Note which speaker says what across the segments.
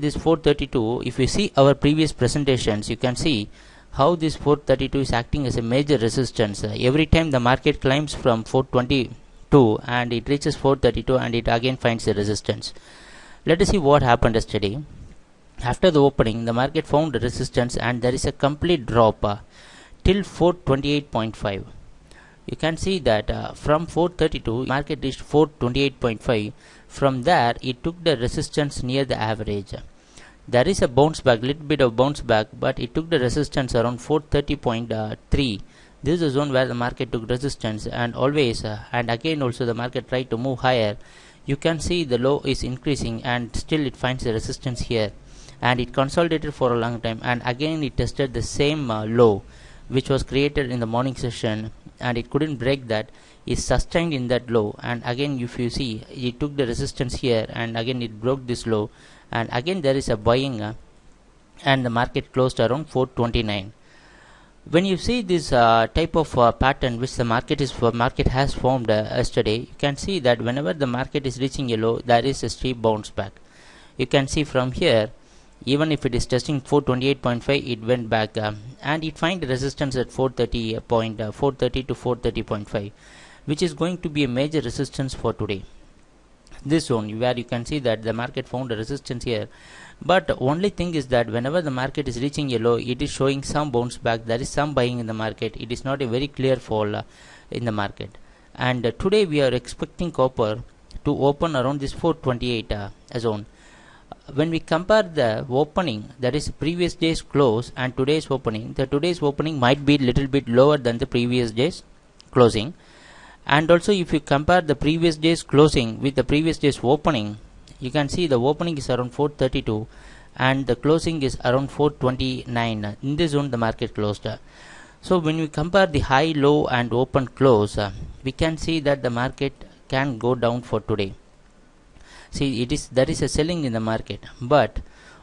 Speaker 1: This 432, if you see our previous presentations, you can see how this 432 is acting as a major resistance. Every time the market climbs from 422 and it reaches 432 and it again finds a resistance. Let us see what happened yesterday. After the opening, the market found a resistance and there is a complete drop till 428.5. You can see that from 432 market reached 428.5. From there it took the resistance near the average. There is a bounce back, little bit of bounce back, but it took the resistance around 430.3. This is the zone where the market took resistance, and always and again also the market tried to move higher. You can see the low is increasing and still it finds the resistance here, and it consolidated for a long time, and again it tested the same low which was created in the morning session, and it couldn't break that. Is sustained in that low, and again if you see it took the resistance here and again it broke this low, and again there is a buying and the market closed around 429. When you see this type of pattern which the market has formed yesterday, you can see that whenever the market is reaching a low, there is a steep bounce back. You can see from here, even if it is testing 428.5, it went back and it find resistance at 430 to 430.5, which is going to be a major resistance for today. This zone where you can see that the market found a resistance here, but only thing is that whenever the market is reaching a low, it is showing some bounce back. There is some buying in the market. It is not a very clear fall in the market, and today we are expecting copper to open around this 428 zone. When we compare the opening, that is previous day's close, and today's opening, the today's opening might be little bit lower than the previous day's closing. And also if you compare the previous day's closing with the previous day's opening, you can see the opening is around 432 and the closing is around 429. In this zone the market closed. So when we compare the high, low and open close, we can see that the market can go down for today. See, there is a selling in the market, but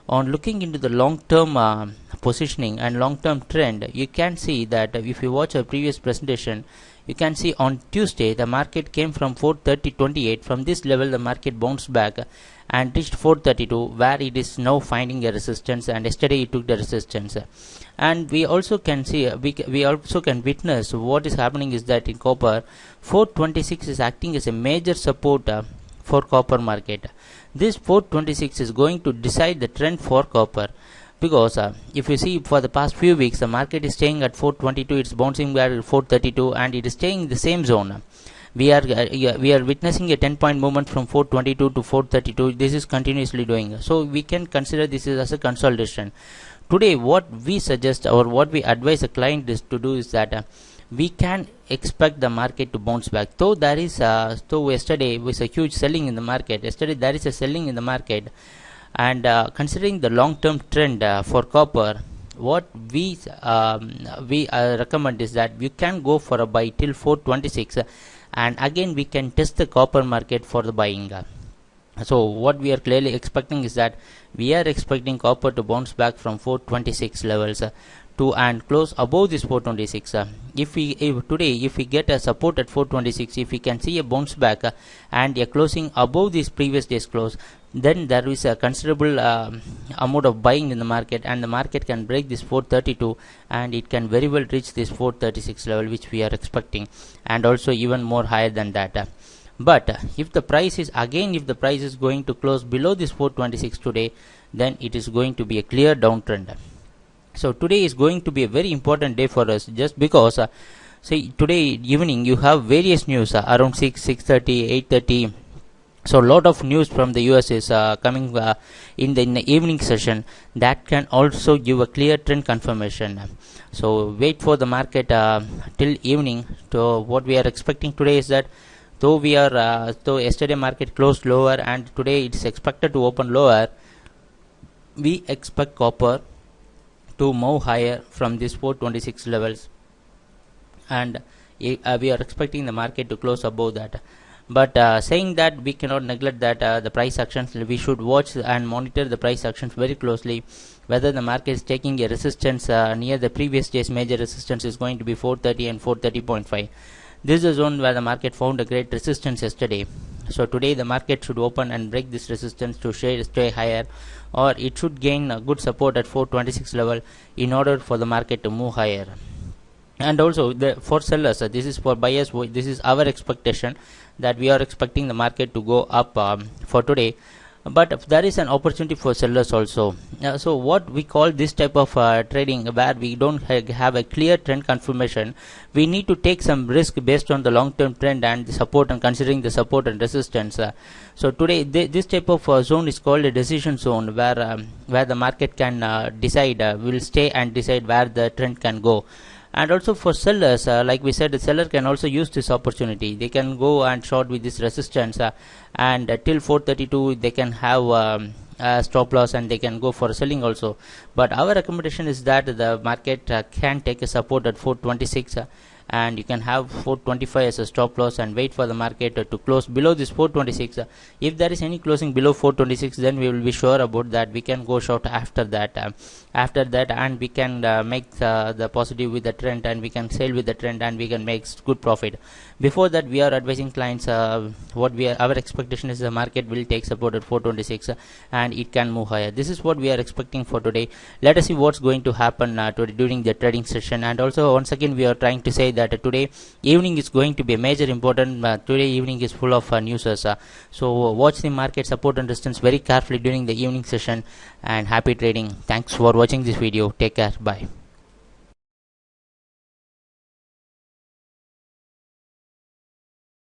Speaker 1: on looking into the long term positioning and long term trend, you can see that if you watch our previous presentation, you can see on Tuesday the market came from 430.28. From this level the market bounced back and reached 432, where it is now finding a resistance, and yesterday it took the resistance. And we also can see we also can witness what is happening is that in copper 426 is acting as a major support for copper market. This 426 is going to decide the trend for copper, because if you see for the past few weeks the market is staying at 422, it's bouncing back at 432 and it is staying in the same zone. We are witnessing a 10-point movement from 422 to 432. This is continuously doing, so we can consider this as a consolidation. Today what we suggest or what we advise a client is to do is that we can expect the market to bounce back. Though there is though yesterday was a huge selling in the market, there is a selling in the market, and considering the long term trend for copper, what we recommend is that you can go for a buy till 426, and again we can test the copper market for the buying. So what we are clearly expecting is that we are expecting copper to bounce back from 426 levels to and close above this 426. If we get a support at 426, if we can see a bounce back and a closing above this previous day's close, then there is a considerable amount of buying in the market, and the market can break this 432 and it can very well reach this 436 level, which we are expecting, and also even more higher than that. But if the price is going to close below this 426 today, then it is going to be a clear downtrend. So today is going to be a very important day for us, just because see, today evening you have various news around 6:30, 8:30. So a lot of news from the US is coming in the evening session that can also give a clear trend confirmation. So wait for the market till evening. So what we are expecting today is that though yesterday market closed lower and today it is expected to open lower, we expect copper to move higher from this 426 levels, and we are expecting the market to close above that. But saying that, we cannot neglect that the price actions, we should watch and monitor the price actions very closely, whether the market is taking a resistance near the previous day's major resistance is going to be 430 and 430.5. This is a zone where the market found a great resistance yesterday, So today the market should open and break this resistance to stay higher, or it should gain a good support at 426 level in order for the market to move higher. And also for sellers, this is for buyers, this is our expectation that we are expecting the market to go up for today, but there is an opportunity for sellers also. So what we call this type of trading, where we don't have a clear trend confirmation, we need to take some risk based on the long term trend and the support, and considering the support and resistance. So today this type of zone is called a decision zone, where the market can decide, will stay and decide where the trend can go. And also for sellers, like we said, the seller can also use this opportunity. They can go and short with this resistance, and till 432 they can have stop loss, and they can go for selling also. But our recommendation is that the market can take a support at 426, and you can have 425 as a stop loss and wait for the market to close below this 426. If there is any closing below 426, then we will be sure about that. We can go short after that, and we can make the positive with the trend, and we can sell with the trend, and we can make good profit. Before that, we are advising clients, our expectation is the market will take support at 426, and it can move higher. This is what we are expecting for today. Let us see what's going to happen today during the trading session. And also, once again, we are trying to say that today evening is going to be a major important. Today evening is full of news. So watch the market support and resistance very carefully during the evening session, and happy trading. Thanks for watching this video. Take care. Bye.